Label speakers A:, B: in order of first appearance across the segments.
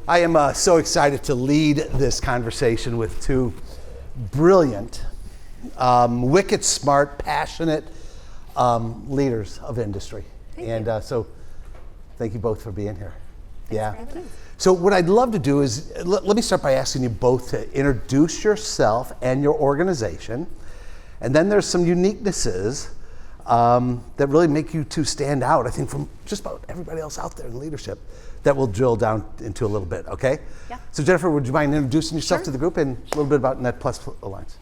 A: I am so excited to lead this conversation with two brilliant, wicked smart, passionate leaders of industry. So thank you both for being here.
B: Thanks.
A: So what I'd love to do is, let me start by asking you both to introduce yourself and your organization. And then there's some uniquenesses that really make you two stand out, I think, from just about everybody else out there in leadership that we'll drill down into a little bit, okay?
B: Yeah.
A: So Jennifer, would you mind introducing yourself
B: Sure.
A: to the group and a little bit about Net Plus Alliance?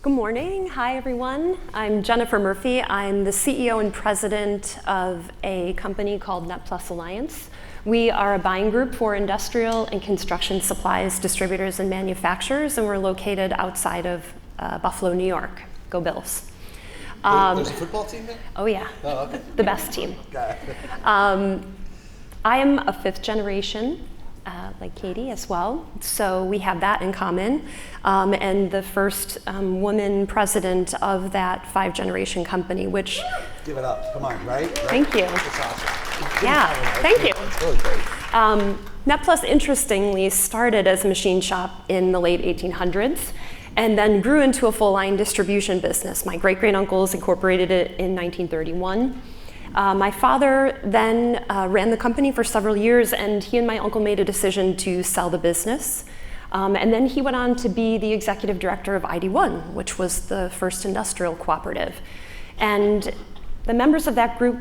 B: Good morning. Hi, everyone. I'm Jennifer Murphy. I'm the CEO and president of a company called Net Plus Alliance. We are a buying group for industrial and construction supplies distributors and manufacturers, and we're located outside of Buffalo, New York. Go Bills.
A: There's a football team there?
B: Oh, yeah.
A: Oh, okay.
B: The best team.
A: Got it.
B: I am a fifth generation, like Katie as well, so we have that in common. And the first woman president of that 5-generation company, which...
A: Give it up, come on, right?
B: Thank you.
A: That's awesome.
B: Yeah, thank you.
A: It's really great.
B: Net Plus, interestingly, started as a machine shop in the late 1800s and then grew into a full-line distribution business. My great-great-uncles incorporated it in 1931. My father then ran the company for several years, and he and my uncle made a decision to sell the business. And then he went on to be the executive director of ID1, which was the first industrial cooperative. And the members of that group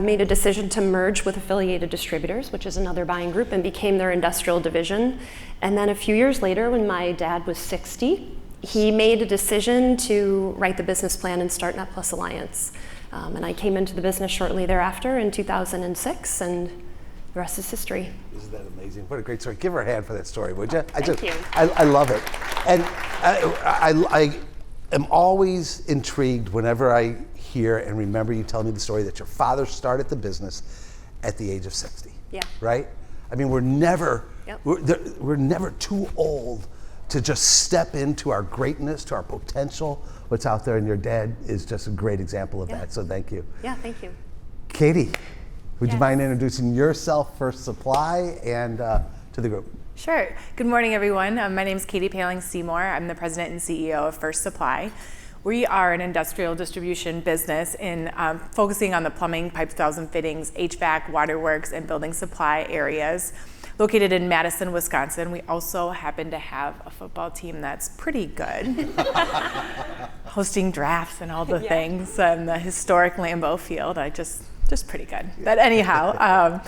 B: made a decision to merge with Affiliated Distributors, which is another buying group, and became their industrial division. And then a few years later, when my dad was 60, he made a decision to write the business plan and start Net Plus Alliance. And I came into the business shortly thereafter in 2006, and the rest is history.
A: Isn't that amazing? What a great story. Give her a hand for that story, would you?
B: Thank you.
A: I love it. And I am always intrigued whenever I hear and remember you telling me the story that your father started the business at the age of 60.
B: Yeah.
A: Right? I mean, we're never
B: Yep.
A: we're never too old to just step into our greatness, to our potential, what's out there, and your dad is just a great example of that, so thank you.
B: Yeah, thank you.
A: Katie, would you
C: Yes.
A: mind introducing yourself, First Supply, and to the group?
C: Sure. Good morning, everyone. My name is Katie Paling Seymour. I'm the president and CEO of First Supply. We are an industrial distribution business in focusing on the plumbing, pipes, valves, and fittings, HVAC, waterworks, and building supply areas. Located in Madison, Wisconsin. We also happen to have a football team that's pretty good. Hosting drafts and all the things, and the historic Lambeau Field. Just pretty good. But anyhow,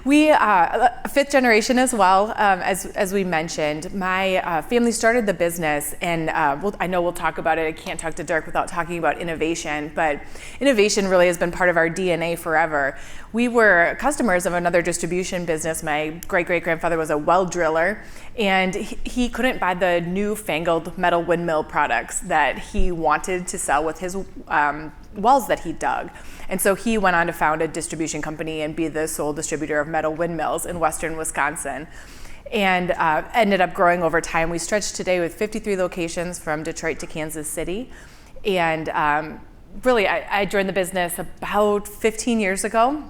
C: we are a fifth generation as well, as we mentioned. My family started the business, and I know we'll talk about it. I can't talk to Dirk without talking about innovation, but innovation really has been part of our DNA forever. We were customers of another distribution business. My great-great-grandfather was a well driller, and he couldn't buy the newfangled metal windmill products that he wanted to sell with his wells that he dug. And so he went on to found a distribution company and be the sole distributor of metal windmills in western Wisconsin, and ended up growing over time. We stretched today with 53 locations from Detroit to Kansas City. And really, I joined the business about 15 years ago.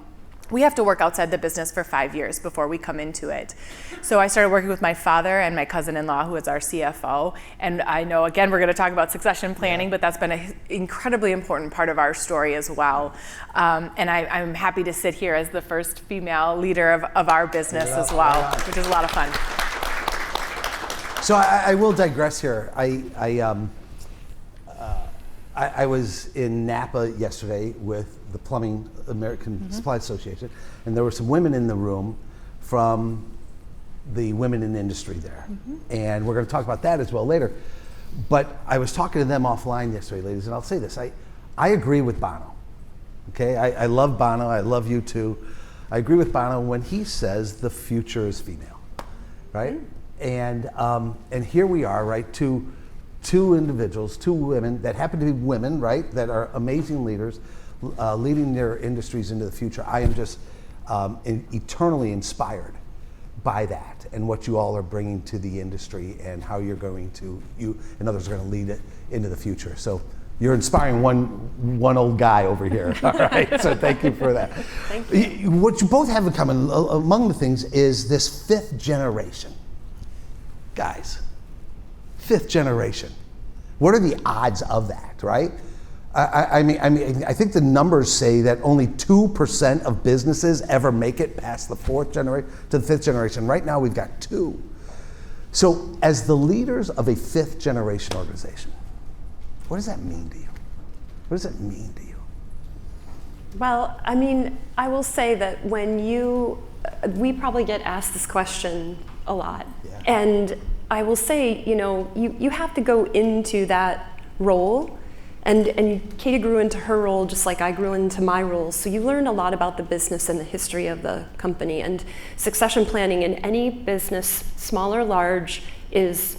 C: We have to work outside the business for 5 years before we come into it. So I started working with my father and my cousin-in-law, who is our CFO. And I know, again, we're going to talk about succession planning, but that's been an incredibly important part of our story as well. And I'm happy to sit here as the first female leader of our business as well, which is a lot of fun.
A: So I will digress here. I was in Napa yesterday with the Plumbing American Supply Association, and there were some women in the room from the women in the industry there. And we're going to talk about that as well later. But I was talking to them offline yesterday, ladies, and I'll say this. I agree with Bono. Okay, I love Bono. I love you too. I agree with Bono when he says the future is female, right? And here we are, right? Two individuals, two women that happen to be women, right? That are amazing leaders, leading their industries into the future. I am just eternally inspired by that and what you all are bringing to the industry and how you're going to, you and others are going to lead it into the future. So You're inspiring one old guy over here. All right, so thank you for that.
B: Thank you.
A: What you both have in common, among the things, is this 5th generation. Guys, 5th generation. What are the odds of that, right? I mean, I think the numbers say that only 2% of businesses ever make it past the 4th generation to the 5th generation. Right now, we've got 2. So, as the leaders of a 5th generation organization, what does that mean to you? What does it mean to you?
B: Well, I mean, I will say that we probably get asked this question a lot.
A: Yeah.
B: And I will say, you have to go into that role. And Katie grew into her role just like I grew into my role. So you learn a lot about the business and the history of the company. And succession planning in any business, small or large, is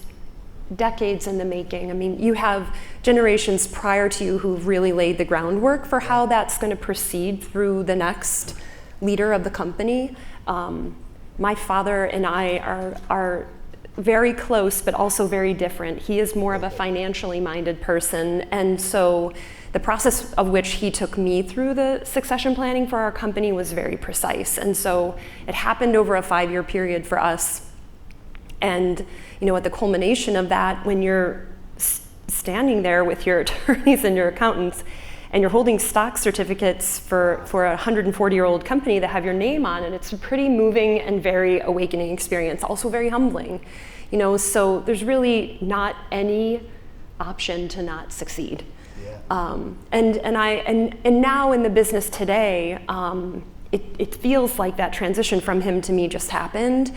B: decades in the making. I mean, you have generations prior to you who've really laid the groundwork for how that's going to proceed through the next leader of the company. My father and I are very close, but also very different. He is more of a financially minded person, and so the process of which he took me through the succession planning for our company was very precise. And so it happened over a 5-year period for us. And at the culmination of that, when you're standing there with your attorneys and your accountants, and you're holding stock certificates for a 140-year-old company that have your name on it, it's a pretty moving and very awakening experience, also very humbling. So there's really not any option to not succeed. Yeah. And now in the business today, it feels like that transition from him to me just happened.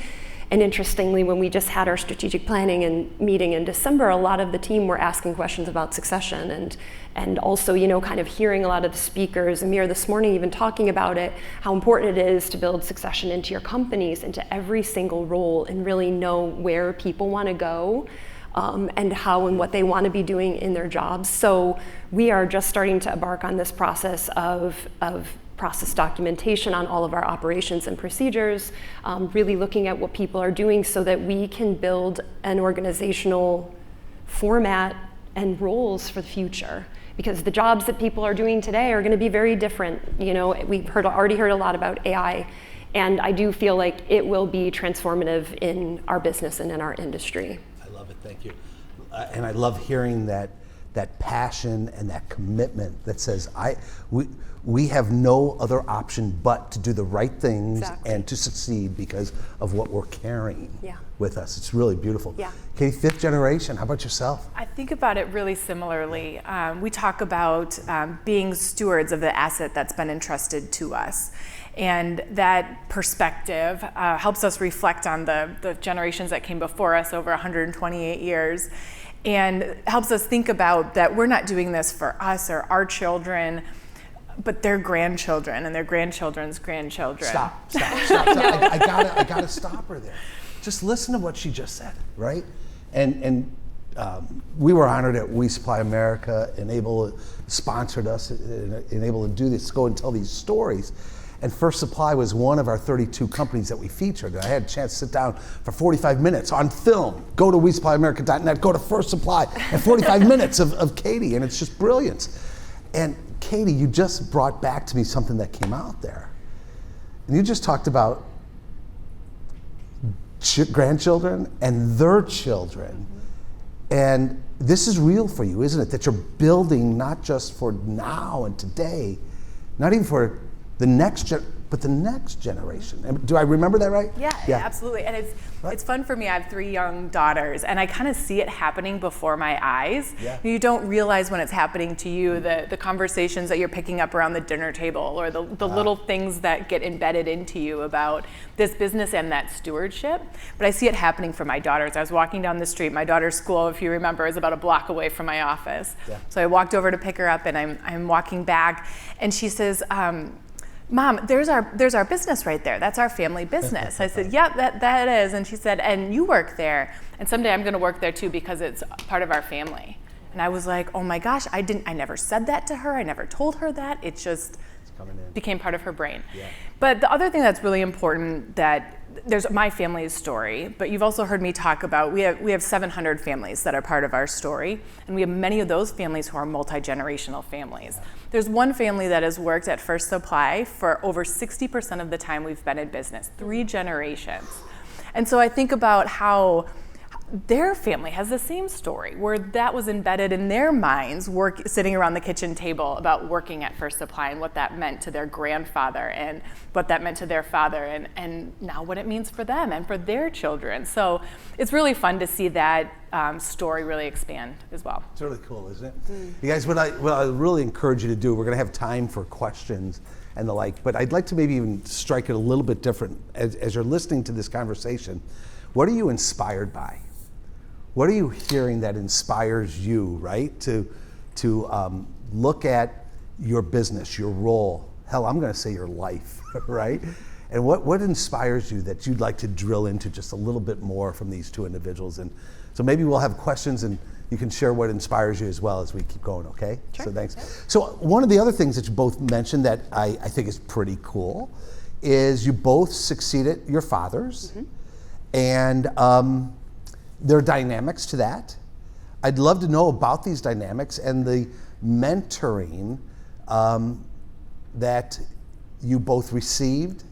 B: And interestingly, when we just had our strategic planning and meeting in December, a lot of the team were asking questions about succession and also, kind of hearing a lot of the speakers. Amir this morning even talking about it, how important it is to build succession into your companies, into every single role, and really know where people want to go and how and what they want to be doing in their jobs. So we are just starting to embark on this process of process documentation on all of our operations and procedures, really looking at what people are doing so that we can build an organizational format and roles for the future. Because the jobs that people are doing today are going to be very different. We've already heard a lot about AI, and I do feel like it will be transformative in our business and in our industry.
A: I love it, thank you. And I love hearing that passion and that commitment that says, we have no other option but to do the right things. Exactly. And to succeed because of what we're carrying. Yeah. With us. It's really beautiful. Yeah. Katie, 5th generation, how about yourself?
C: I think about it really similarly. We talk about being stewards of the asset that's been entrusted to us. And that perspective helps us reflect on the generations that came before us over 128 years. And helps us think about that we're not doing this for us or our children, but their grandchildren and their grandchildren's grandchildren.
A: Stop. I gotta stop her there. Just listen to what she just said, right? And we were honored at We Supply America, sponsored us, and able to do this, go and tell these stories. And First Supply was one of our 32 companies that we featured. And I had a chance to sit down for 45 minutes on film. Go to WeSupplyAmerica.net, go to First Supply, and 45 minutes of Katie, and it's just brilliant. And Katie, you just brought back to me something that came out there. And you just talked about grandchildren and their children. And this is real for you, isn't it? That you're building not just for now and today, not even for the next but the next generation. Do I remember that right?
C: Yeah. Absolutely. And it's fun for me. I have 3 young daughters, and I kind of see it happening before my eyes. Yeah. You don't realize when it's happening to you, the conversations that you're picking up around the dinner table, or the little things that get embedded into you about this business and that stewardship. But I see it happening for my daughters. I was walking down the street. My daughter's school, if you remember, is about a block away from my office. Yeah. So I walked over to pick her up, and I'm walking back, and she says, Mom, there's our business right there. That's our family business. I said, yeah, that is. And she said, and you work there. And someday I'm going to work there too because it's part of our family. And I was like, oh my gosh, I never said that to her. I never told her that. It just became part of her brain.
A: Yeah.
C: But the other thing that's really important, that there's my family's story, but you've also heard me talk about, we have 700 families that are part of our story, and we have many of those families who are multi-generational families. There's one family that has worked at First Supply for over 60% of the time we've been in business, 3 generations. And so I think about how their family has the same story, where that was embedded in their minds, sitting around the kitchen table about working at First Supply and what that meant to their grandfather and what that meant to their father, and now what it means for them and for their children. So it's really fun to see that story really expand as well.
A: It's really cool, isn't it? You guys, what I really encourage you to do, we're going to have time for questions and the like, but I'd like to maybe even strike it a little bit different. As you're listening to this conversation, what are you inspired by? What are you hearing that inspires you, right? To look at your business, your role, hell, I'm going to say your life, right? And what inspires you that you'd like to drill into just a little bit more from these 2 individuals? And so maybe we'll have questions and you can share what inspires you as well as we keep going, okay?
B: Sure.
A: So thanks. So one of the other things that you both mentioned that I think is pretty cool is you both succeeded your fathers, and there are dynamics to that. I'd love to know about these dynamics and the mentoring that you both received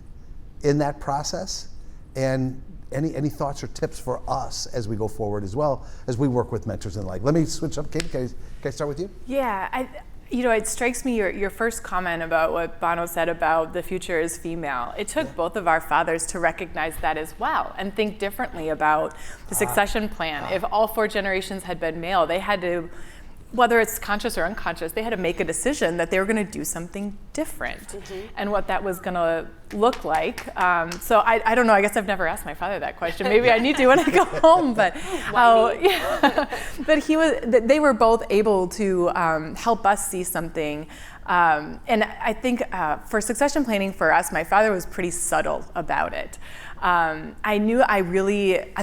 A: in that process, and any thoughts or tips for us as we go forward as well as we work with mentors and the like. Let me switch up. Katie, can I start with you?
C: Yeah, it strikes me your first comment about what Bono said about the future is female. It took both of our fathers to recognize that as well and think differently about the succession plan. If all 4 generations had been male, they had to, whether it's conscious or unconscious, they had to make a decision that they were going to do something different and what that was going to look like. So I don't know, I guess I've never asked my father that question. Maybe I need to when I go home, but but they were both able to help us see something. And I think for succession planning for us, my father was pretty subtle about it. I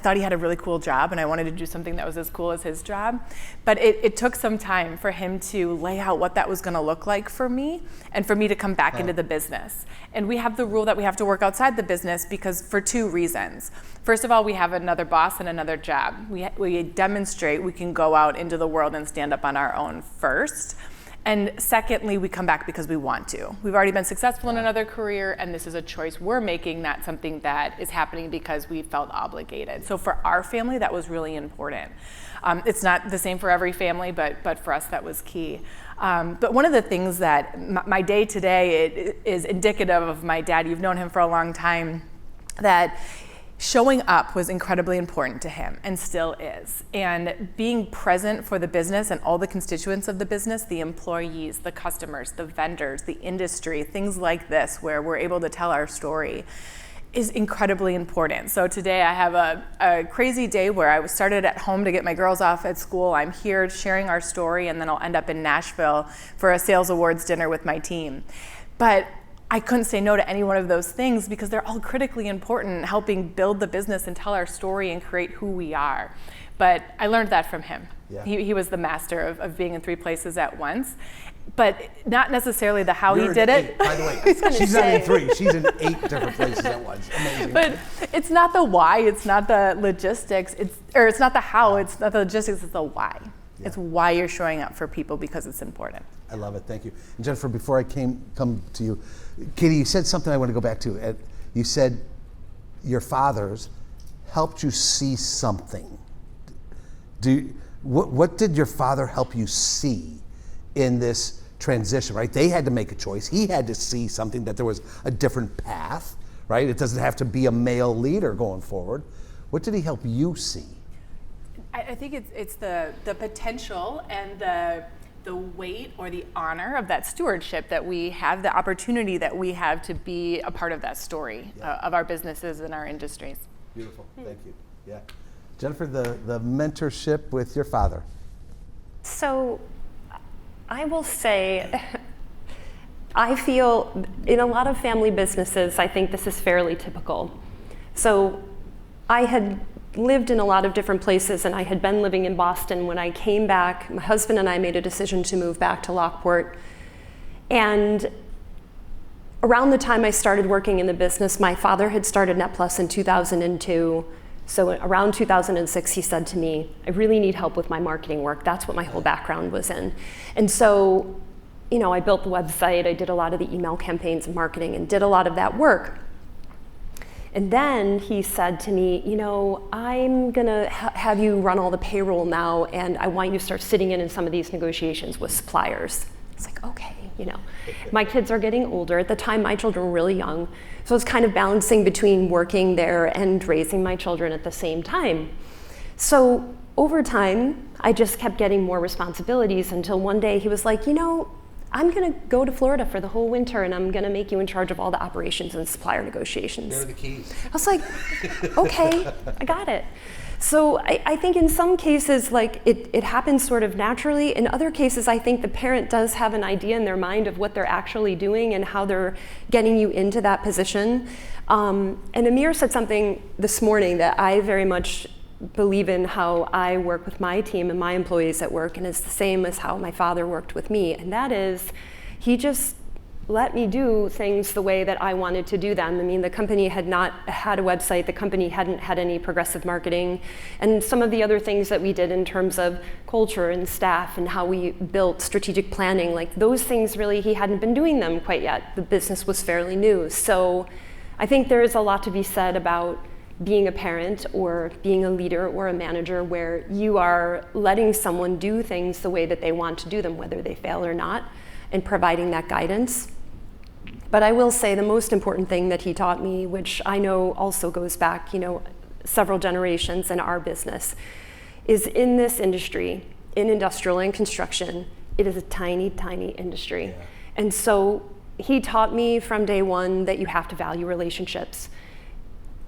C: thought he had a really cool job, and I wanted to do something that was as cool as his job. But it took some time for him to lay out what that was going to look like for me, and for me to come back into the business. And we have the rule that we have to work outside the business because for 2 reasons. First of all, we have another boss and another job. We demonstrate we can go out into the world and stand up on our own first. And secondly, we come back because we want to. We've already been successful in another career, and this is a choice we're making, not something that is happening because we felt obligated. So for our family, that was really important. It's not the same for every family, but for us, that was key. But one of the things that my day today is indicative of my dad. You've known him for a long time, that showing up was incredibly important to him and still is. And being present for the business and all the constituents of the business, the employees, the customers, the vendors, the industry, things like this, where we're able to tell our story, is incredibly important. So today I have a crazy day where I started at home to get my girls off at school. I'm here sharing our story, and then I'll end up in Nashville for a sales awards dinner with my team. But I couldn't say no to any one of those things because they're all critically important, helping build the business and tell our story and create who we are. But I learned that from him. Yeah. He was the master of being in 3 places at once. But not necessarily the how he did it.
A: By the way, she's not in 3. She's in 8 different places at once. Amazing.
C: But it's not the why, it's not the logistics, it's not the how, it's not the logistics, it's the why. Yeah. It's why you're showing up for people, because it's important.
A: I love it, thank you. And Jennifer, before I come to you, Katie, you said something I want to go back to. You said your fathers helped you see something. What did your father help you see in this transition, right? They had to make a choice. He had to see something, that there was a different path, right? It doesn't have to be a male leader going forward. What did he help you see?
C: I think it's the potential and the weight or the honor of that stewardship that we have, the opportunity that we have to be a part of that story of our businesses and our industries.
A: Beautiful, thank you. Yeah, Jennifer, the mentorship with your father.
B: So I will say, I feel in a lot of family businesses, I think this is fairly typical. So I had lived in a lot of different places, and I had been living in Boston. When I came back, my husband and I made a decision to move back to Lockport. And around the time I started working in the business, my father had started NetPlus in 2002. So around 2006, he said to me, I really need help with my marketing work. That's what my whole background was in. And so, I built the website, I did a lot of the email campaigns and marketing and did a lot of that work. And then he said to me, I'm gonna have you run all the payroll now, and I want you to start sitting in some of these negotiations with suppliers. It's like, okay, My kids are getting older. At the time, my children were really young. So it's kind of balancing between working there and raising my children at the same time. So over time, I just kept getting more responsibilities until one day he was like, I'm going to go to Florida for the whole winter, and I'm going to make you in charge of all the operations and supplier negotiations.
A: They're the keys.
B: I was like, okay, I got it. So I think in some cases, it happens sort of naturally. In other cases, I think the parent does have an idea in their mind of what they're actually doing and how they're getting you into that position. And Amir said something this morning that I very much believe in, how I work with my team and my employees at work, and it's the same as how my father worked with me. And that is, he just let me do things the way that I wanted to do them. I mean, the company had not had a website, the company hadn't had any progressive marketing, and some of the other things that we did in terms of culture and staff and how we built strategic planning, those things really, he hadn't been doing them quite yet. The business was fairly new. So I think there is a lot to be said about being a parent or being a leader or a manager, where you are letting someone do things the way that they want to do them, whether they fail or not, and providing that guidance. But I will say the most important thing that he taught me, which I know also goes back, several generations in our business, is in this industry, in industrial and construction, it is a tiny, tiny industry. Yeah. And so he taught me from day one that you have to value relationships.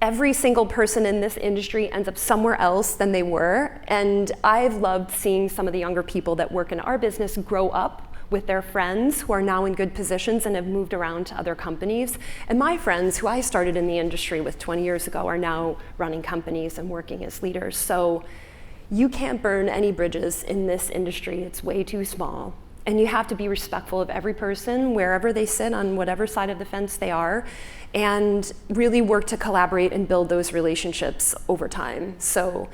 B: Every single person in this industry ends up somewhere else than they were. And I've loved seeing some of the younger people that work in our business grow up with their friends who are now in good positions and have moved around to other companies. And my friends, who I started in the industry with 20 years ago, are now running companies and working as leaders. So you can't burn any bridges in this industry. It's way too small. And you have to be respectful of every person, wherever they sit, on whatever side of the fence they are, and really work to collaborate and build those relationships over time. So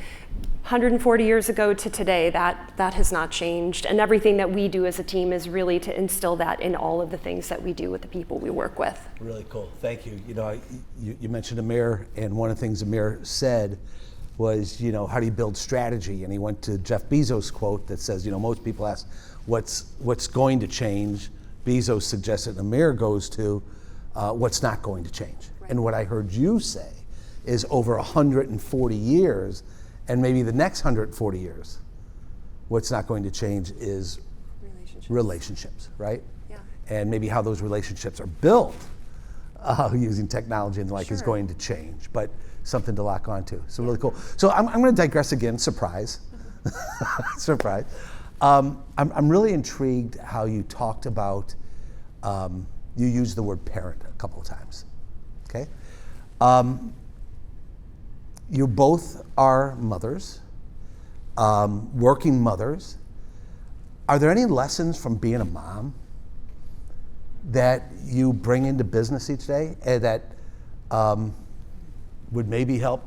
B: 140 years ago to today, that has not changed. And everything that we do as a team is really to instill that in all of the things that we do with the people we work with.
A: Really cool, thank you. You mentioned Amir, and one of the things Amir said was, how do you build strategy? And he went to Jeff Bezos' quote that says, most people ask, what's going to change? Bezos suggested, Amir goes to, what's not going to change. Right. And what I heard you say is over 140 years, and maybe the next 140 years, what's not going to change is relationships, right? Yeah. And maybe how those relationships are built using technology and the like Sure. is going to change, but something to lock onto. So really cool. So I'm going to digress again, surprise. Surprise. I'm really intrigued how you talked about, you used the word parent a couple of times, okay? You both are mothers, working mothers. Are there any lessons from being a mom that you bring into business each day and that would maybe help,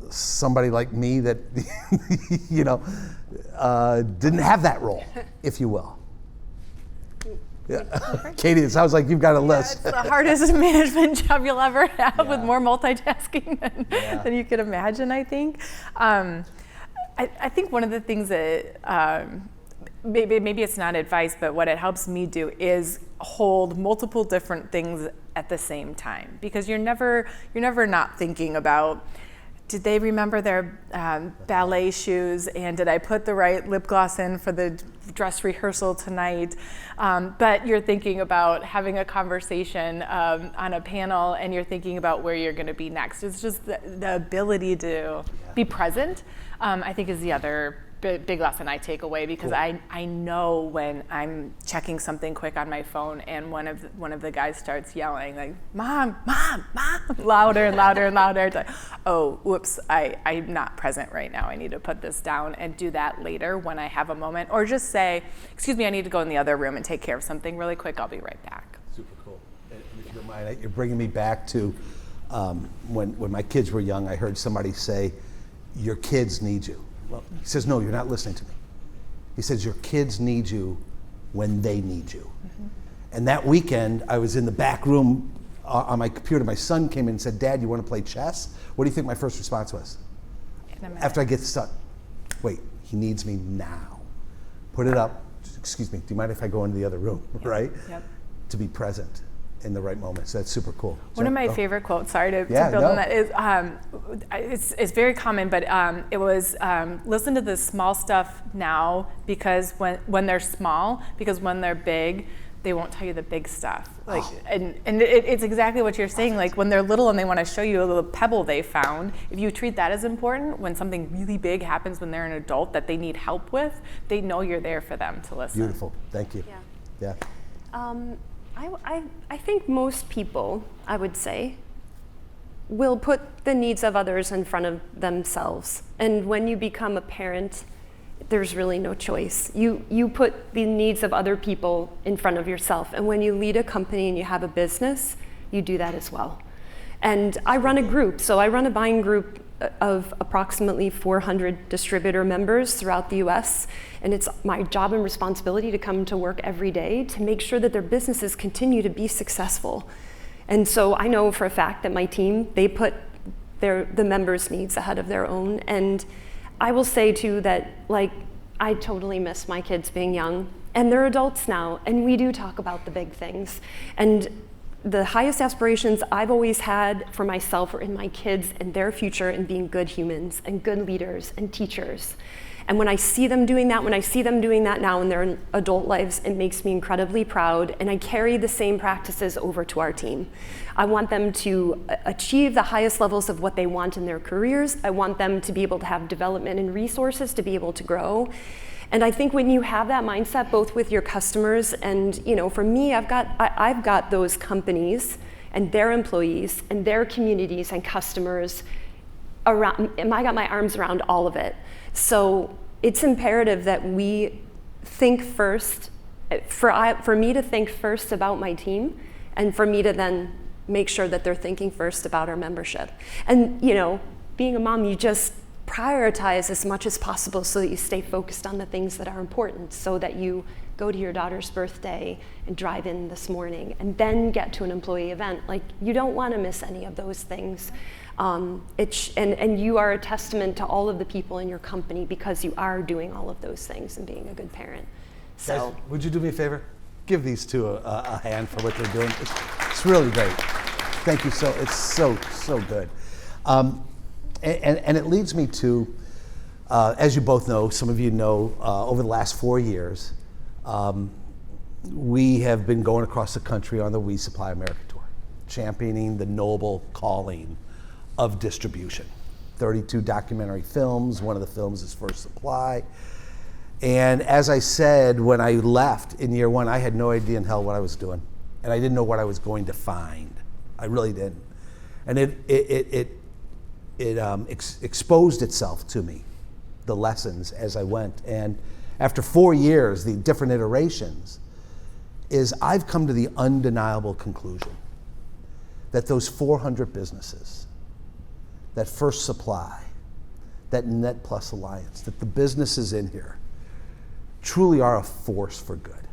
A: somebody like me that, didn't have that role, if you will? Yeah. Katie, it sounds like you've got a list.
C: It's the hardest management job you'll ever have, with more multitasking than you could imagine, I think. I think one of the things that, maybe it's not advice, but what it helps me do is hold multiple different things at the same time, because you're never not thinking about, did they remember their ballet shoes, and did I put the right lip gloss in for the dress rehearsal tonight? But you're thinking about having a conversation on a panel, and you're thinking about where you're going to be next. It's just the ability to be present, I think, is the other big lesson I take away, because
A: Cool.
C: I know when I'm checking something quick on my phone and one of the guys starts yelling like, "Mom, mom, mom," louder and louder and louder. It's like, oh, whoops, I'm not present right now. I need to put this down and do that later when I have a moment, or just say, "Excuse me, I need to go in the other room and take care of something really quick. I'll be right back."
A: Super cool. And if you don't mind, you're bringing me back to when my kids were young. I heard somebody say, "Your kids need you." Well, he says, "No, you're not listening to me." He says, "Your kids need you when they need you." Mm-hmm. And that weekend, I was in the back room on my computer. My son came in and said, "Dad, you want to play chess?" What do you think my first response was? After I get stuck, "Wait, he needs me now. Put it up. Excuse me, do you mind if I go into the other room?" Yep. Right?
C: Yep.
A: To be present in the right moment. So that's super cool.
C: One of my favorite quotes, sorry to build on that, is it's very common, but it was listen to the small stuff now, because when they're small, because when they're big, they won't tell you the big stuff. Like, and it's exactly what you're saying. Like, when they're little and they want to show you a little pebble they found, if you treat that as important, when something really big happens when they're an adult that they need help with, they know you're there for them to listen.
A: Beautiful. Thank you.
B: Yeah.
A: Yeah.
B: I think most people, I would say, will put the needs of others in front of themselves. And when you become a parent, there's really no choice. You put the needs of other people in front of yourself. And when you lead a company and you have a business, you do that as well. And I run a group. So I run a buying group of approximately 400 distributor members throughout the US. And it's my job and responsibility to come to work every day to make sure that their businesses continue to be successful. And so I know for a fact that my team, they put the members' needs ahead of their own. And I will say too that, like, I totally miss my kids being young, and they're adults now, and we do talk about the big things. And the highest aspirations I've always had for myself or in my kids and their future, and being good humans and good leaders and teachers. And when I see them doing that, now in their adult lives, it makes me incredibly proud, and I carry the same practices over to our team. I want them to achieve the highest levels of what they want in their careers. I want them to be able to have development and resources to be able to grow. And I think when you have that mindset, both with your customers and, for me, I've got those companies and their employees and their communities and customers around, and I got my arms around all of it. So it's imperative that we think first, for me to think first about my team, and for me to then make sure that they're thinking first about our membership. And being a mom, you just prioritize as much as possible so that you stay focused on the things that are important, so that you go to your daughter's birthday and drive in this morning and then get to an employee event. Like, you don't want to miss any of those things. And you are a testament to all of the people in your company, because you are doing all of those things and being a good parent. So,
A: Guys, would you do me a favor? Give these two a hand for what they're doing. It's really great. Thank you. It's so good. And it leads me to, as you both know, some of you know, over the last 4 years, we have been going across the country on the We Supply America tour, championing the noble calling of distribution. 32 documentary films. One of the films is First Supply. And as I said, when I left in year one, I had no idea in hell what I was doing. And I didn't know what I was going to find. I really didn't. And it exposed itself to me, the lessons as I went. And after 4 years, the different iterations, is I've come to the undeniable conclusion that those 400 businesses, that First Supply, that Net Plus Alliance, that the businesses in here truly are a force for good.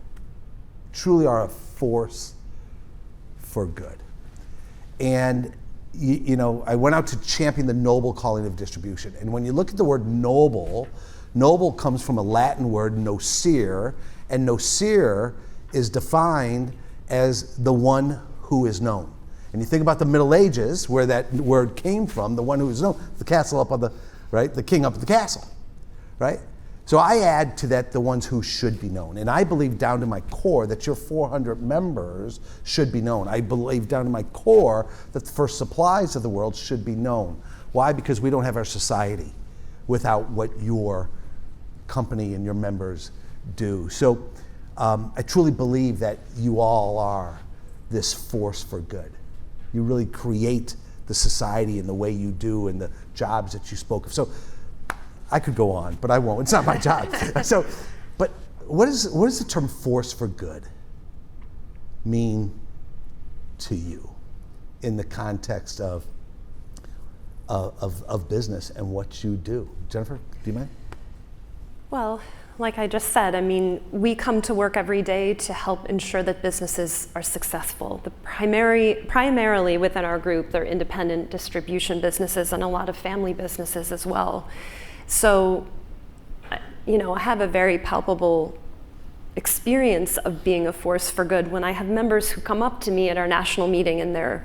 A: Truly are a force for good. And I went out to champion the noble calling of distribution. And when you look at the word noble, noble comes from a Latin word, nocere, and nocere is defined as the one who is known. And you think about the Middle Ages, where that word came from, the one who is known, the castle up on the, right? The king up at the castle, right? So I add to that the ones who should be known. And I believe down to my core that your 400 members should be known. I believe down to my core that the First Supplies of the world should be known. Why? Because we don't have our society without what your company and your members do. So I truly believe that you all are this force for good. You really create the society in the way you do and the jobs that you spoke of. So I could go on, but I won't. It's not my job. So, but what does the term force for good mean to you in the context of business and what you do? Jennifer, do you mind?
B: Well, like I just said, I mean, we come to work every day to help ensure that businesses are successful. Primarily within our group, they're independent distribution businesses and a lot of family businesses as well. So, you know, I have a very palpable experience of being a force for good when I have members who come up to me at our national meeting and they're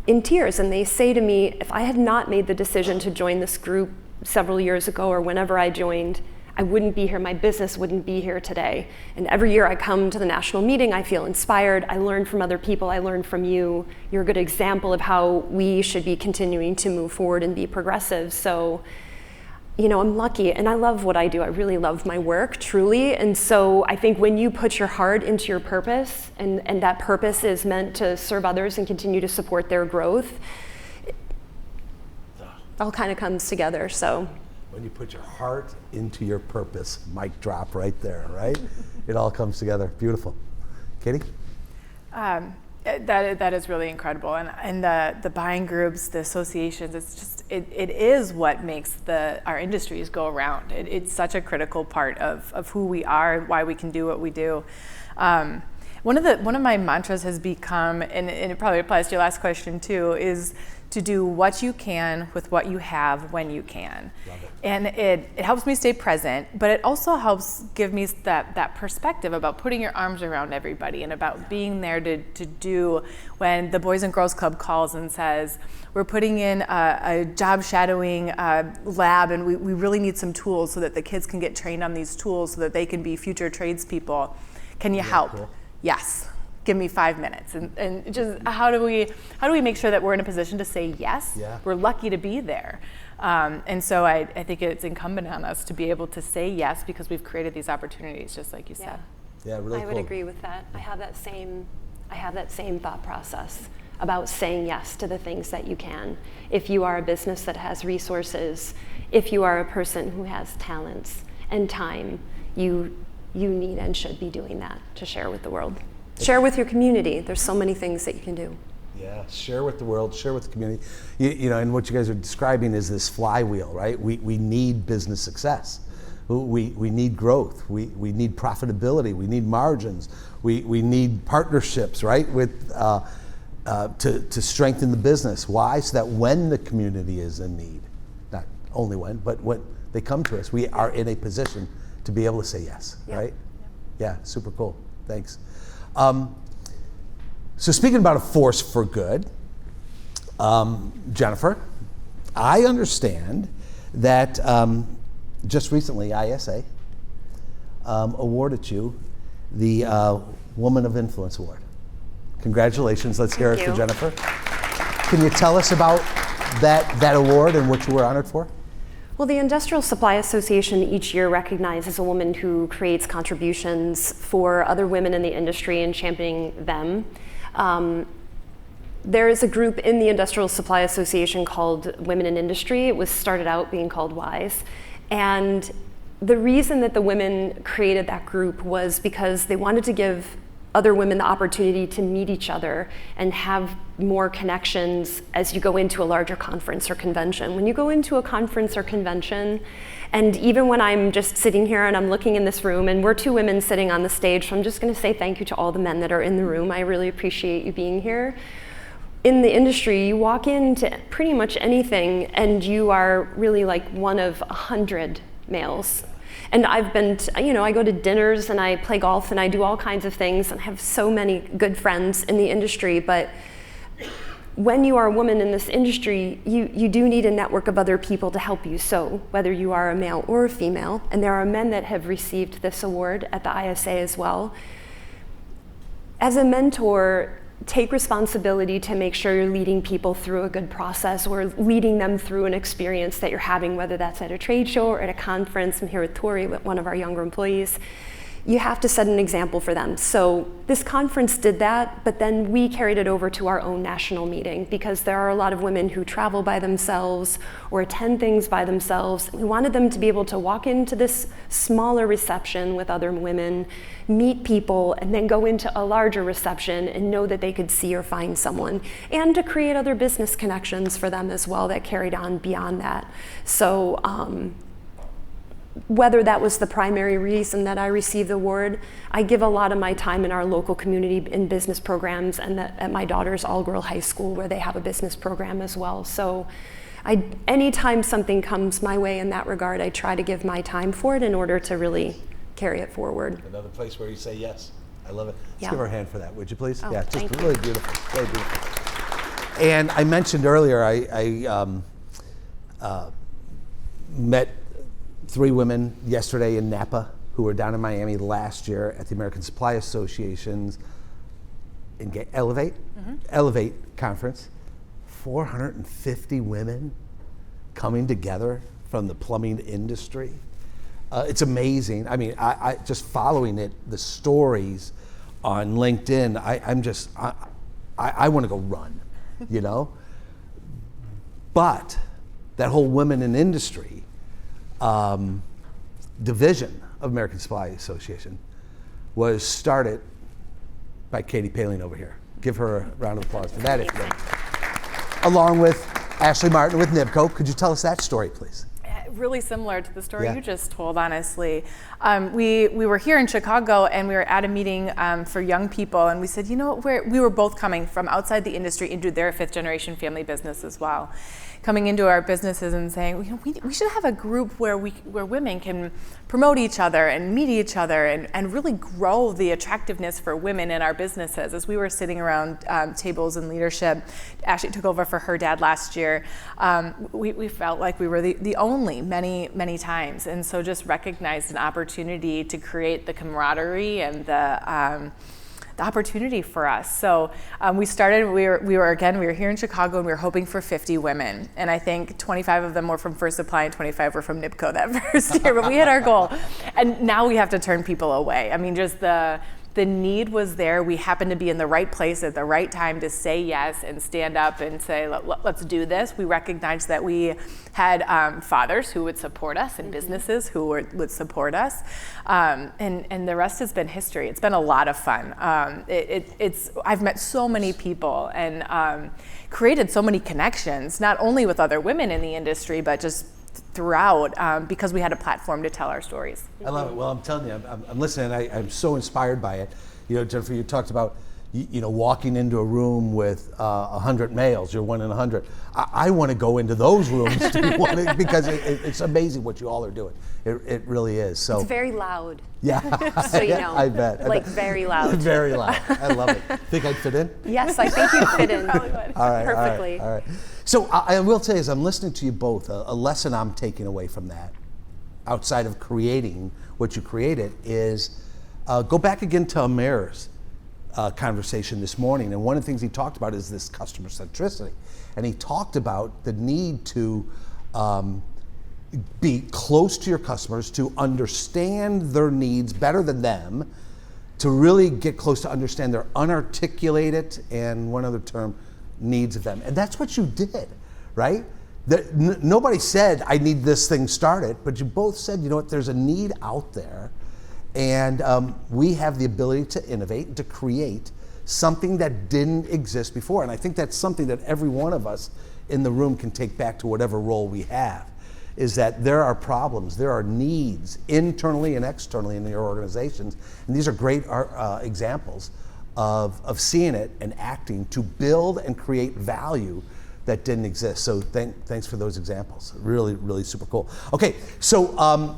B: in tears and they say to me, if I had not made the decision to join this group several years ago or whenever I joined, I wouldn't be here, my business wouldn't be here today. And every year I come to the national meeting, I feel inspired, I learn from other people, I learn from you. You're a good example of how we should be continuing to move forward and be progressive. So, you know, I'm lucky and I love what I do. I really love my work, truly. And so I think when you put your heart into your purpose and that purpose is meant to serve others and continue to support their growth, it all kind of comes together, so.
A: When you put your heart into your purpose, mic drop right there, right? It all comes together. Beautiful. Katie?
C: That is really incredible, and the buying groups, the associations, it's just it is what makes our industries go around. It's such a critical part of who we are, why we can do what we do. One of my mantras has become, and it probably applies to your last question too, is to do what you can with what you have when you can.
A: Love it.
C: And it helps me stay present, but it also helps give me that perspective about putting your arms around everybody and about being there to do when the Boys and Girls Club calls and says, we're putting in a job shadowing lab and we really need some tools so that the kids can get trained on these tools so that they can be future tradespeople. Can you help?
A: Cool.
C: Yes. Give me 5 minutes. And just how do we make sure that we're in a position to say yes?
A: Yeah.
C: We're lucky to be there. And so I think it's incumbent on us to be able to say yes because we've created these opportunities, just like you said.
A: Yeah, really
B: I
A: cool.
B: would agree with that. I have that same thought process about saying yes to the things that you can. If you are a business that has resources, if you are a person who has talents and time, you need and should be doing that to share with the world. Share with your community. There's so many things that you can do.
A: Yeah, share with the world, share with the community. You know, and what you guys are describing is this flywheel, right? We need business success. We need growth. We need profitability. We need margins. We need partnerships, right? With to strengthen the business. Why? So that when the community is in need, not only when, but when they come to us, we are in a position to be able to say yes, right? Yeah, super cool. Thanks. So speaking about a force for good, Jennifer, I understand that just recently ISA awarded you the Woman of Influence Award. Congratulations. Let's hear it for Jennifer. Can you tell us about that award and what you were honored for?
B: Well, the Industrial Supply Association each year recognizes a woman who creates contributions for other women in the industry and championing them. There is a group in the Industrial Supply Association called Women in Industry. It was started out being called WISE. And the reason that the women created that group was because they wanted to give other women the opportunity to meet each other and have more connections as you go into a larger conference or convention. When you go into a conference or convention, and even when I'm just sitting here and I'm looking in this room and we're two women sitting on the stage, so I'm just gonna say thank you to all the men that are in the room. I really appreciate you being here. In the industry, you walk into pretty much anything and you are really like one of 100 males. And I've been, I go to dinners and I play golf and I do all kinds of things and I have so many good friends in the industry, but when you are a woman in this industry, you do need a network of other people to help you. So whether you are a male or a female, and there are men that have received this award at the ISA as well, as a mentor, take responsibility to make sure you're leading people through a good process or leading them through an experience that you're having, whether that's at a trade show or at a conference. I'm here with Tori, one of our younger employees. You have to set an example for them. So this conference did that, but then we carried it over to our own national meeting because there are a lot of women who travel by themselves or attend things by themselves. We wanted them to be able to walk into this smaller reception with other women, meet people, and then go into a larger reception and know that they could see or find someone, and to create other business connections for them as well that carried on beyond that. So whether that was the primary reason that I received the award, I give a lot of my time in our local community in business programs and at my daughter's all-girl high school where they have a business program as well. So anytime something comes my way in that regard, I try to give my time for it in order to really carry it forward.
A: Another place where you say yes. I love it. Let's
B: Yeah.
A: give her a hand for that, would you please?
B: Oh,
A: yeah, just
B: thank
A: really beautiful, really beautiful. And I mentioned earlier, I met 3 women yesterday in Napa who were down in Miami last year at the American Supply Association's Elevate conference. 450 women coming together from the plumbing industry. It's amazing. I mean, I just following it, the stories on LinkedIn, I want to go run, you know? But that whole women in industry division of American Supply Association was started by Katie Paling over here. Give her a round of applause for that. Along with Ashley Martin with NIBCO. Could you tell us that story, please?
C: Really similar to the story
A: Yeah.
C: you just told, honestly. We were here in Chicago and we were at a meeting for young people, and we said, you know, we were both coming from outside the industry into their 5th generation family business as well. Coming into our businesses and saying, you know, we should have a group where women can promote each other and meet each other and really grow the attractiveness for women in our businesses. As we were sitting around tables in leadership, Ashley took over for her dad last year. We felt like we were the only many times, and so just recognized an opportunity to create the camaraderie and the opportunity for us. So we started, we were here in Chicago, and we were hoping for 50 women. And I think 25 of them were from First Supply and 25 were from NIBCO that first year, but we hit our goal. And now we have to turn people away. I mean, just the need was there. We happened to be in the right place at the right time to say yes and stand up and say, let's do this. We recognized that we had fathers who would support us and businesses who would support us. And the rest has been history. It's been a lot of fun. I've met so many people and created so many connections, not only with other women in the industry, but just throughout, because we had a platform to tell our stories.
A: I love it. Well, I'm telling you, I'm listening. I'm so inspired by it. You know, Jennifer, you talked about, you know, walking into a room with 100 males. You're 1 in 100. I want to go into those rooms to be one because it's amazing what you all are doing. It really is. So
B: It's very loud.
A: yeah,
B: So you know,
A: I bet.
B: very loud.
A: Very loud. I love it. Think I'd fit in?
B: Yes, I think you fit in
A: All right,
B: perfectly.
A: All right. So I will tell you, as I'm listening to you both, a lesson I'm taking away from that, outside of creating what you created, is go back again to Amir's conversation this morning. And one of the things he talked about is this customer centricity. And he talked about the need to be close to your customers, to understand their needs better than them, to really get close to understand their unarticulated and one other term, needs of them. And that's what you did, right? Nobody said, I need this thing started, but you both said, you know what, there's a need out there, and we have the ability to innovate and to create something that didn't exist before. And I think that's something that every one of us in the room can take back to whatever role we have, is that there are problems, there are needs internally and externally in your organizations, and these are great examples of seeing it and acting to build and create value that didn't exist. So thanks for those examples. Really, really super cool. Okay, so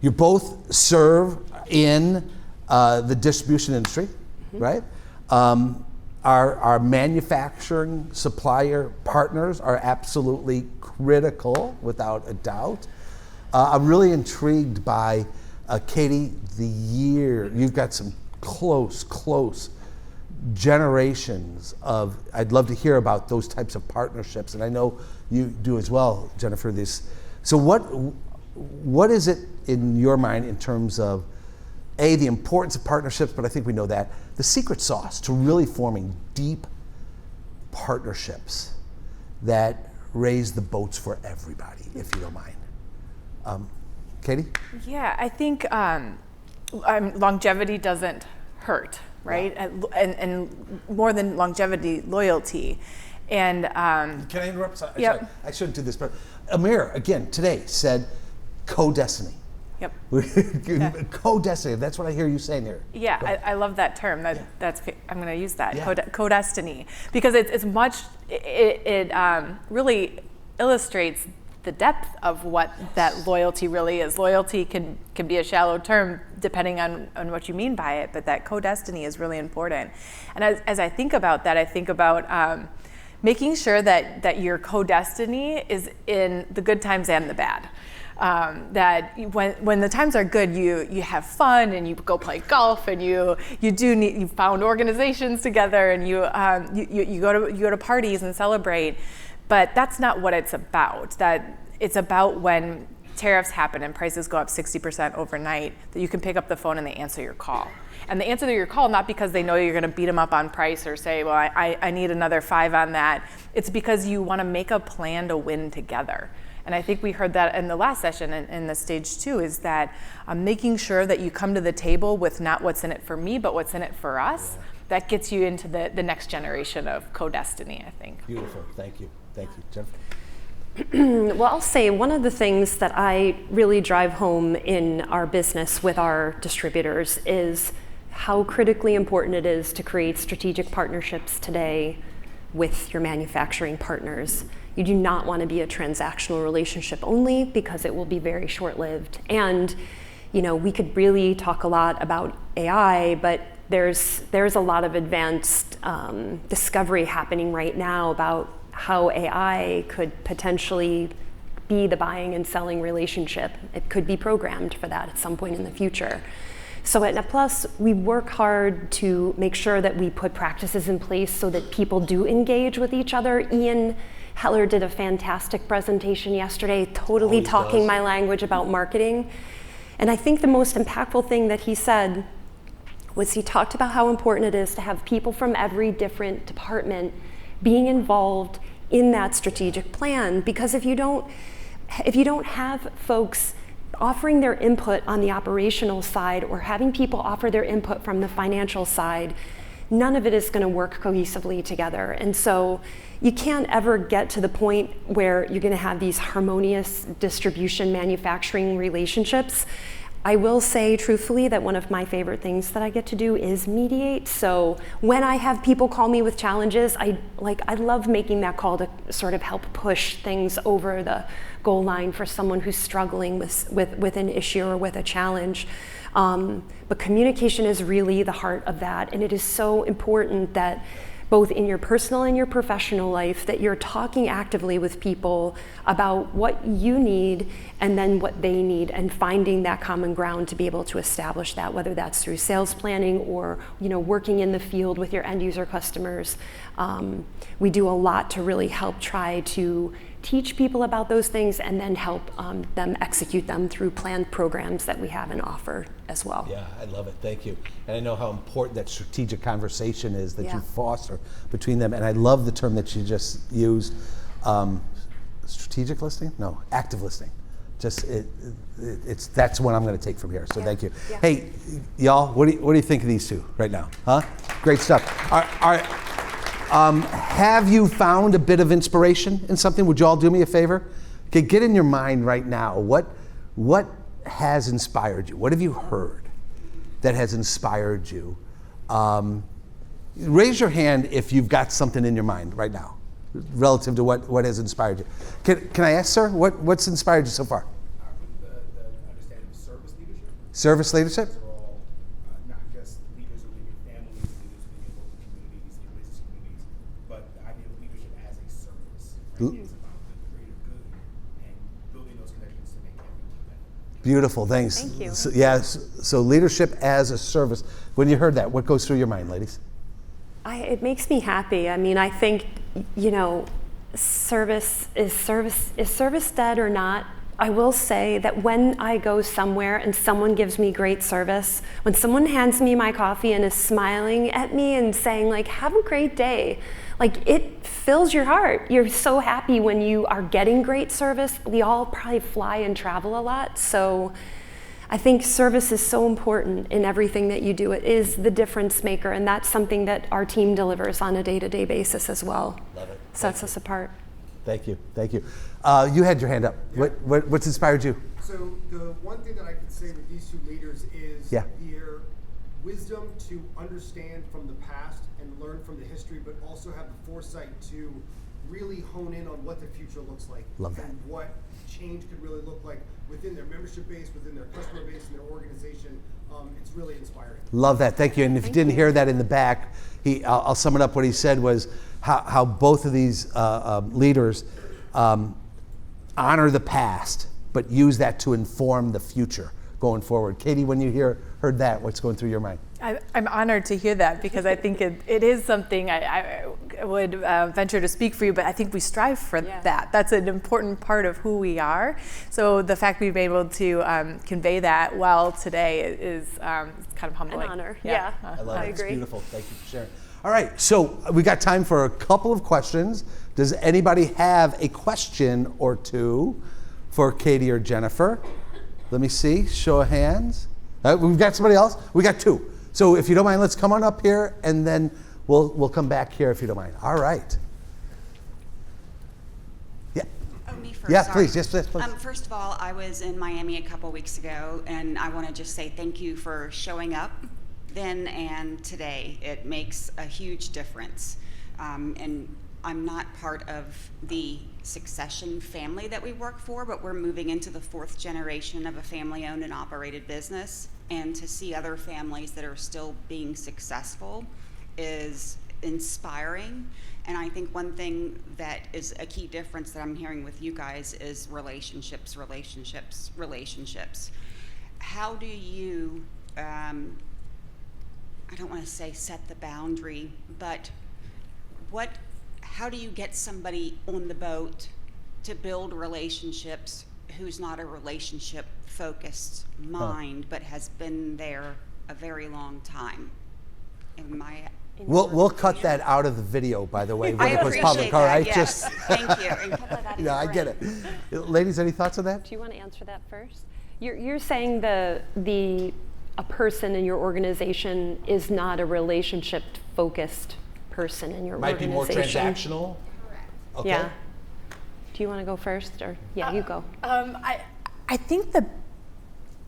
A: you both serve in the distribution industry, right? Our manufacturing supplier partners are absolutely critical, without a doubt. I'm really intrigued by, Katie, you've got some close generations of, I'd love to hear about those types of partnerships, and I know you do as well, Jennifer. So what is it in your mind in terms of, A, the importance of partnerships, but I think we know that, the secret sauce to really forming deep partnerships that raise the boats for everybody, if you don't mind. Katie?
C: Yeah, I think longevity doesn't hurt, right? And more than longevity, loyalty. And
A: can I interrupt? Sorry,
C: yep.
A: I shouldn't do this, but Amir, again, today said co-destiny.
C: Yep.
A: Co-destiny, that's what I hear you saying here.
C: Yeah, I love that term. That's I'm going to use that,
A: Yeah.
C: co-destiny, because it's much, it really illustrates the depth of what that loyalty really is. Loyalty can be a shallow term depending on what you mean by it, but that co-destiny is really important. And as I think about that, I think about making sure that your co-destiny is in the good times and the bad. That when the times are good, you have fun and you go play golf and you found organizations together and you go to parties and celebrate. But that's not what it's about. That it's about when tariffs happen and prices go up 60% overnight, that you can pick up the phone and they answer your call. And they answer your call not because they know you're going to beat them up on price or say, well, I need another 5 on that. It's because you want to make a plan to win together. And I think we heard that in the last session in the stage 2, is that making sure that you come to the table with not what's in it for me, but what's in it for us. That gets you into the next generation of co-destiny, I think.
A: Beautiful, thank you. Thank you, Jennifer.
B: Well, I'll say one of the things that I really drive home in our business with our distributors is how critically important it is to create strategic partnerships today with your manufacturing partners. You do not want to be a transactional relationship only, because it will be very short-lived. And we could really talk a lot about AI, but there's a lot of advanced discovery happening right now about how AI could potentially be the buying and selling relationship. It could be programmed for that at some point in the future. So at NetPlus, we work hard to make sure that we put practices in place so that people do engage with each other. Ian Heller did a fantastic presentation yesterday, totally talking my language about marketing. And I think the most impactful thing that he said was he talked about how important it is to have people from every different department being involved in that strategic plan. Because if you don't have folks offering their input on the operational side or having people offer their input from the financial side, none of it is going to work cohesively together. And so you can't ever get to the point where you're going to have these harmonious distribution manufacturing relationships. I will say truthfully that one of my favorite things that I get to do is mediate. So when I have people call me with challenges, I love making that call to sort of help push things over the goal line for someone who's struggling with an issue or with a challenge. But communication is really the heart of that, and it is so important that both in your personal and your professional life, that you're talking actively with people about what you need and then what they need, and finding that common ground to be able to establish that, whether that's through sales planning or working in the field with your end user customers. We do a lot to really help try to teach people about those things and then help them execute them through planned programs that we have and offer as well.
A: Yeah, I love it. Thank you. And I know how important that strategic conversation is that you foster between them. And I love the term that you just used, strategic listening? No, active listening. That's what I'm going to take from here. So thank you. Yeah. Hey, y'all, what do you think of these two right now? Huh? Great stuff. Have you found a bit of inspiration in something? Would you all do me a favor? Okay, get in your mind right now. What has inspired you? What have you heard that has inspired you? Raise your hand if you've got something in your mind right now relative to what has inspired you. Can I ask, sir, what's inspired you so far?
D: The understanding of service leadership.
A: Service leadership?
D: Overall, not just leaders who lead families, leaders who lead local communities, and business communities, but the idea of leadership as a service. Right? It's about the greater good and building those connections to make everyone better.
A: Beautiful, thanks.
B: Thank you.
A: So leadership as a service. When you heard that, what goes through your mind, ladies?
B: It makes me happy. I mean, I think, you know, service dead or not? I will say that when I go somewhere and someone gives me great service, when someone hands me my coffee and is smiling at me and saying like, have a great day, like it fills your heart. You're so happy when you are getting great service. We all probably fly and travel a lot, so I think service is so important in everything that you do. It is the difference maker, and that's something that our team delivers on a day-to-day basis as well.
A: Love it.
B: Sets us apart.
A: Thank you. You had your hand up.
E: Yeah.
A: What's inspired you?
E: So the one thing that I could say with these two leaders is
A: Yeah.
E: their wisdom to understand from the past and learn from the history, but also have the foresight to really hone in on what the future looks like.
A: Love that.
E: And what change could really look like within their membership base, within their customer base, and their organization. It's really inspiring.
A: Love that. Thank you. And if you didn't hear that in the back, I'll sum it up. What he said was how both of these leaders honor the past, but use that to inform the future going forward. Katie, when you heard that, what's going through your mind?
C: I'm honored to hear that, because I think it is something I would venture to speak for you, but I think we strive for that. That's an important part of who we are. So the fact we've been able to convey that well today is kind of humbling.
B: An honor. Yeah.
A: I love it.
B: agree.
A: It's beautiful. Thank you for sharing. All right, so we got time for a couple of questions. Does anybody have a question or two for Katie or Jennifer? Let me see. Show of hands. We've got somebody else. We got two. So if you don't mind, let's come on up here, and then we'll come back here if you don't mind. All right. Yeah.
F: Oh, me first.
A: Yeah,
F: sorry.
A: please. Yes, please.
F: First of all, I was in Miami a couple weeks ago, and I want to just say thank you for showing up then and today. It makes a huge difference. And I'm not part of the succession family that we work for, but we're moving into the 4th generation of a family-owned and operated business. And to see other families that are still being successful is inspiring. And I think one thing that is a key difference that I'm hearing with you guys is relationships. How do you, I don't want to say set the boundary, but how do you get somebody on the boat to build relationships who's not a relationship-focused mind, but has been there a very long time?
A: We'll cut that out of the video, by the way, when
F: I
A: it goes
F: appreciate
A: public. All
F: that,
A: right,
F: yes.
A: just
F: Thank you. And cut that out of
A: I
F: your
A: get it.
F: brain.
A: Ladies, any thoughts on that?
B: Do you want to answer that first? You're saying a person in your organization is not a relationship-focused person in your
A: Might be
B: organization.
A: more transactional. Okay.
B: Yeah. Do you want to go first, or you go?
C: I think the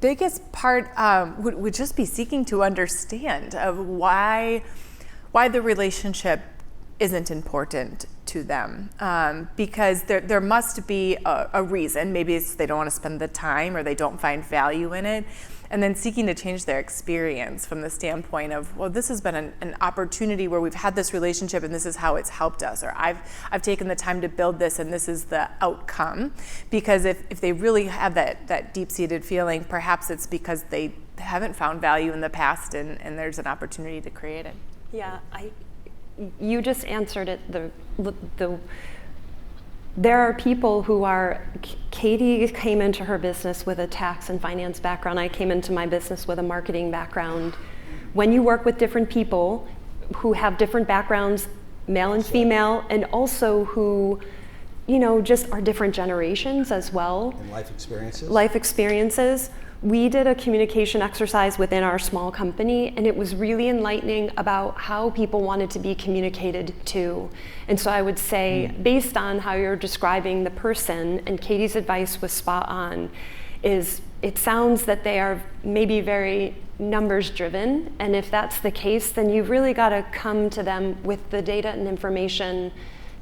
C: biggest part would just be seeking to understand of why the relationship isn't important to them, because there must be a reason. Maybe it's they don't want to spend the time, or they don't find value in it, and then seeking to change their experience from the standpoint of, well, this has been an opportunity where we've had this relationship and this is how it's helped us, or I've taken the time to build this and this is the outcome. Because if they really have that deep-seated feeling, perhaps it's because they haven't found value in the past, and there's an opportunity to create it.
B: Yeah, you just answered it. There are people who are, Katie came into her business with a tax and finance background. I came into my business with a marketing background. When you work with different people who have different backgrounds, male and female, and also who, just are different generations as well.
A: And life
B: experiences. We did a communication exercise within our small company, and it was really enlightening about how people wanted to be communicated to. And so I would say, based on how you're describing the person, and Katie's advice was spot on, is it sounds that they are maybe very numbers driven, and if that's the case, then you've really got to come to them with the data and information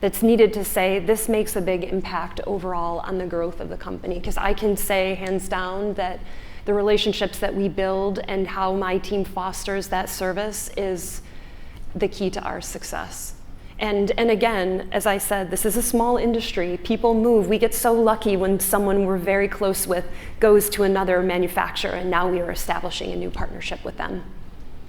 B: that's needed to say this makes a big impact overall on the growth of the company. Because I can say hands down that the relationships that we build and how my team fosters that service is the key to our success. And again, as I said, this is a small industry. People move. We get so lucky when someone we're very close with goes to another manufacturer, and now we are establishing a new partnership with them.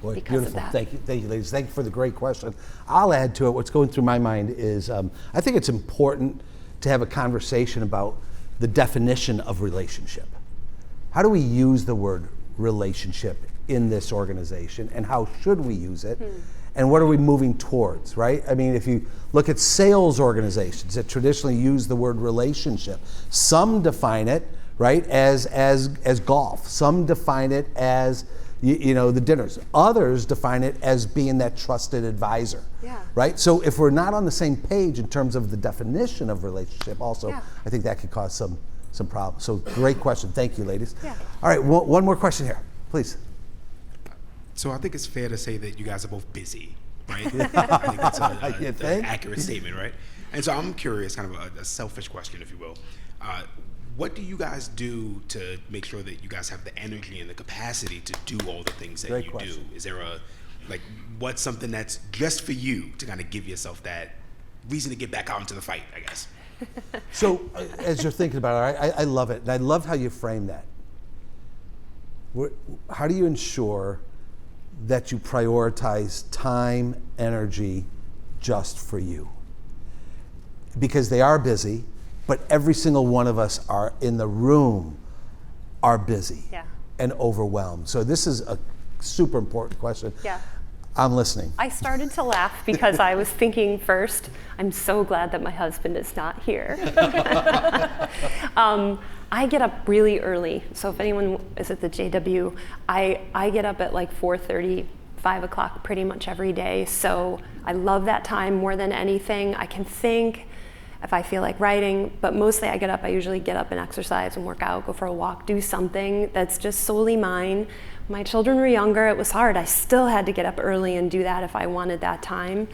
A: Boy,
B: because
A: beautiful.
B: of that.
A: Thank you, ladies. Thank you for the great question. I'll add to it. What's going through my mind is I think it's important to have a conversation about the definition of relationship. How do we use the word relationship in this organization, and how should we use it? And what are we moving towards, right? I mean, if you look at sales organizations that traditionally use the word relationship, some define it, right, as golf. Some define it as the dinners. Others define it as being that trusted advisor, right? So if we're not on the same page in terms of the definition of relationship also, I think that could cause some problems. So great question. Thank you, ladies. All right, one more question here, please.
D: So I think it's fair to say that you guys are both busy, right? I think that's an accurate statement, right? And so I'm curious, kind of a selfish question, if you will. What do you guys do to make sure that you guys have the energy and the capacity to do all the things that you do? Is there what's something that's just for you to kind of give yourself that reason to get back out into the fight, I guess?
A: So as you're thinking about it, I love it. And I love how you frame that. How do you ensure that you prioritize time, energy just for you? Because they are busy, but every single one of us are in the room are busy and overwhelmed. So this is a super important question. I'm listening.
B: I started to laugh because I was thinking first, I'm so glad that my husband is not here. I get up really early. So if anyone is at the JW, I get up at like 4:30, 5 o'clock pretty much every day. So I love that time more than anything. I can think if I feel like writing, but mostly I usually get up and exercise and work out, go for a walk, do something that's just solely mine. My children were younger, it was hard. I still had to get up early and do that if I wanted that time.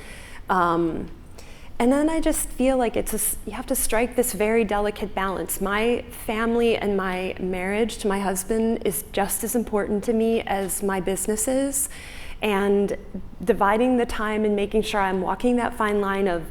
B: And then I just feel like you have to strike this very delicate balance. My family and my marriage to my husband is just as important to me as my business is. And dividing the time and making sure I'm walking that fine line of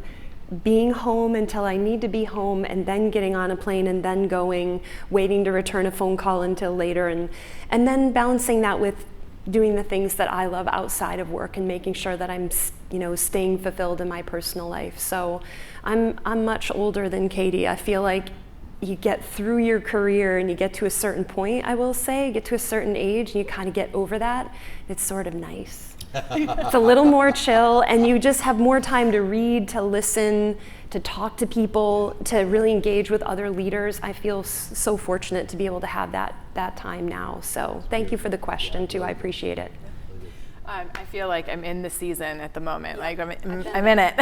B: being home until I need to be home and then getting on a plane and then going, waiting to return a phone call until later, and then balancing that with doing the things that I love outside of work and making sure that I'm staying fulfilled in my personal life. So I'm much older than Katie. I feel like you get through your career and you get to a certain point, I will say, get to a certain age and you kind of get over that. It's sort of nice. It's a little more chill, and you just have more time to read, to listen, to talk to people, to really engage with other leaders. I feel so fortunate to be able to have that time now. So thank you for the question too. I appreciate it.
C: I feel like I'm in the season at the moment. Like I'm in it.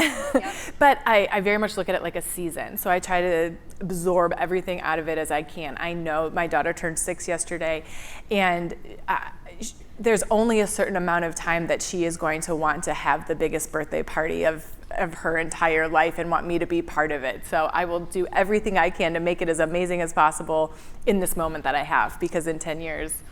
C: But I very much look at it like a season. So I try to absorb everything out of it as I can. I know my daughter turned 6 yesterday, and there's only a certain amount of time that she is going to want to have the biggest birthday party of her entire life and want me to be part of it. So I will do everything I can to make it as amazing as possible in this moment that I have, because in 10 years,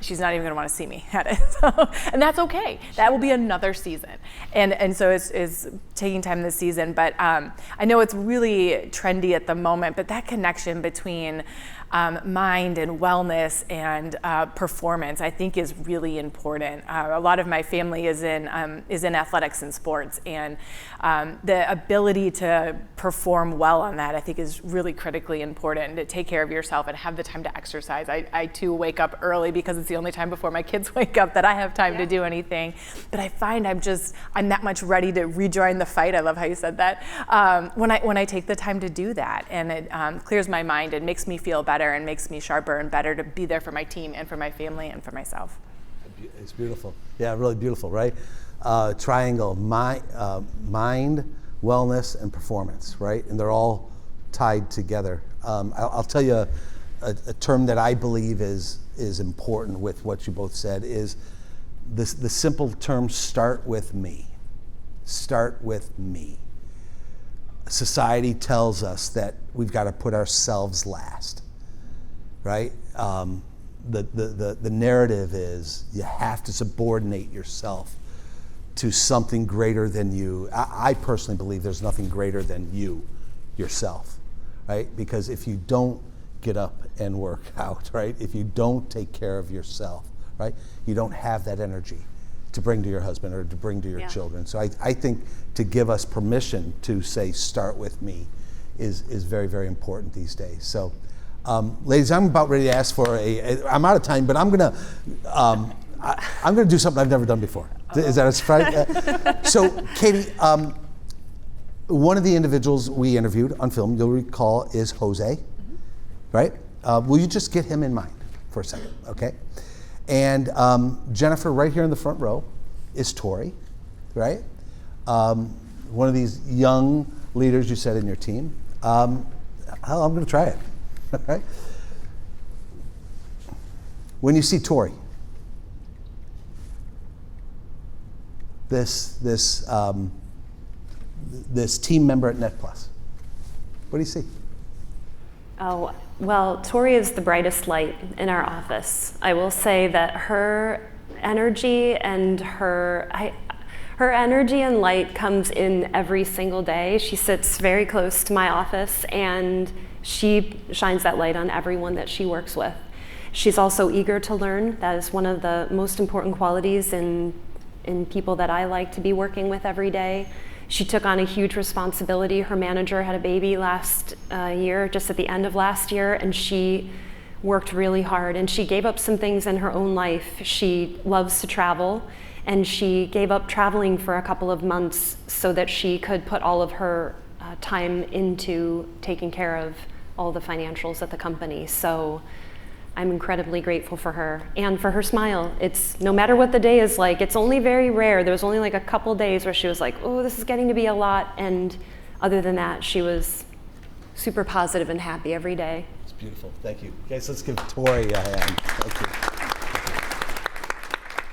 C: she's not even going to want to see me at it. So, and that's okay. That will be another season. And so it's taking time this season. But I know it's really trendy at the moment, but that connection between mind and wellness and performance, I think, is really important. A lot of my family is in athletics and sports, and the ability to perform well on that, I think, is really critically important. To take care of yourself and have the time to exercise. I too wake up early because it's the only time before my kids wake up that I have time to do anything. But I find I'm that much ready to rejoin the fight. I love how you said that. When I take the time to do that, and it clears my mind and makes me feel better and makes me sharper and better to be there for my team and for my family and for myself.
A: It's beautiful. Yeah, really beautiful, right? Triangle, mind, wellness, and performance, right? And they're all tied together. I'll tell you a term that I believe is important with what you both said is the simple term, start with me. Start with me. Society tells us that we've got to put ourselves last, right? The narrative is you have to subordinate yourself to something greater than you. I personally believe there's nothing greater than you, yourself, right? Because if you don't get up and work out, right? If you don't take care of yourself, right? You don't have that energy to bring to your husband or to bring to your
B: Yeah.
A: children. So I think to give us permission to say, start with me, is very, very important these days. So, ladies, I'm about ready to ask for I'm out of time, but I'm gonna do something I've never done before. Is that a surprise? So, Katie, one of the individuals we interviewed on film, you'll recall, is Jose, right? Will you just get him in mind for a second, okay? And Jennifer, right here in the front row, is Tori, right? One of these young leaders you said in your team. I'm going to try it, okay? When you see Tori, this team member at NetPlus, what do you see?
B: Oh, well, Tori is the brightest light in our office. I will say that her energy and her energy and light comes in every single day. She sits very close to my office and she shines that light on everyone that she works with. She's also eager to learn. That is one of the most important qualities in people that I like to be working with every day. She took on a huge responsibility. Her manager had a baby last year, just at the end of last year, and she worked really hard. And she gave up some things in her own life. She loves to travel, and she gave up traveling for a couple of months so that she could put all of her time into taking care of all the financials at the company. So I'm incredibly grateful for her and for her smile. It's no matter what the day is like, it's only very rare. There was only like a couple days where she was like, oh, this is getting to be a lot. And other than that, she was super positive and happy every day.
A: It's beautiful. Thank you. Guys, let's give Tori a hand. Thank you.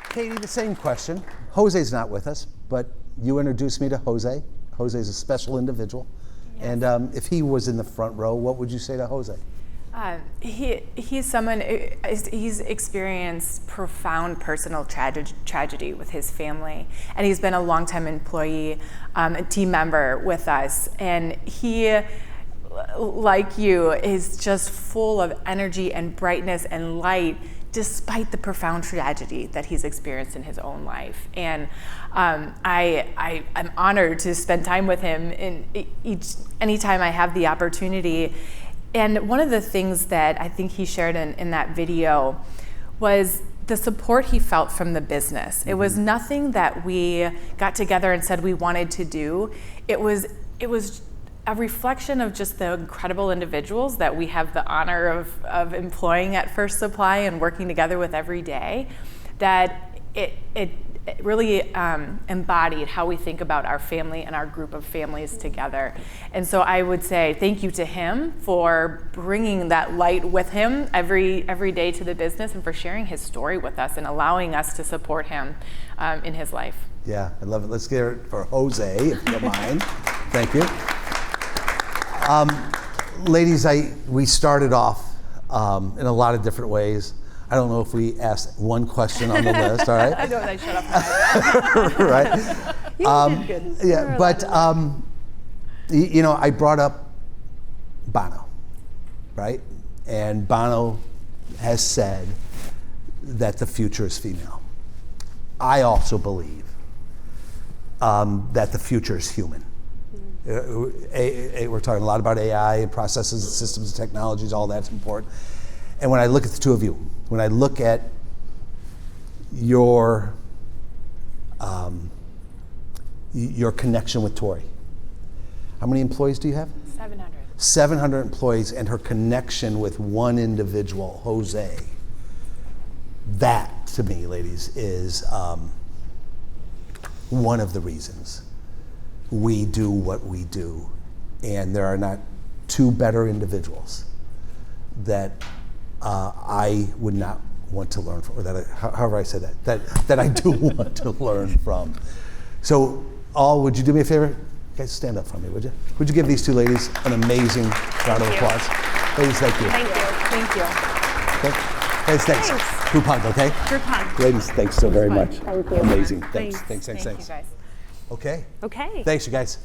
A: Katie, the same question. Jose's not with us, but you introduced me to Jose. Jose's a special individual. Yes. And if he was in the front row, what would you say to Jose?
C: He's someone, he's experienced profound personal tragedy with his family, and he's been a longtime employee, a team member with us, and he, like you, is just full of energy and brightness and light despite the profound tragedy that he's experienced in his own life. And I'm honored to spend time with him anytime I have the opportunity. And one of the things that I think he shared in that video was the support he felt from the business. Mm-hmm. It was nothing that we got together and said we wanted to do. It was a reflection of just the incredible individuals that we have the honor of employing at First Supply and working together with every day, that it really embodied how we think about our family and our group of families together. And so I would say thank you to him for bringing that light with him every day to the business, and for sharing his story with us and allowing us to support him in his life.
A: Yeah, I love it. Let's get it for Jose, if you don't mind. Thank you. Ladies, we started off in a lot of different ways. I don't know if we asked one question on the list, all right?
C: I know, I shut up.
A: Right.
B: You did good.
A: Yeah, but I brought up Bono, right? And Bono has said that the future is female. I also believe that the future is human. We're talking a lot about AI and processes and systems and technologies, all that's important. And when I look at the two of you, when I look at your connection with Tori, how many employees do you have?
C: 700.
A: 700 employees, and her connection with one individual, Jose. That, to me, ladies, is one of the reasons we do what we do. And there are not two better individuals that I would not want to learn from, or however I said that I do want to learn from. So, would you do me a favor? Guys, stand up for me, would you? Would you give these two ladies an amazing round of applause? Ladies, thank you.
B: Thank you.
C: Thank you.
A: Guys, thanks. Group hug, okay?
B: Group hug.
A: Ladies, thanks so very much.
B: Thank you.
A: Amazing. Thanks.
C: Thank you, guys.
A: Okay.
B: Okay.
A: Thanks, you guys.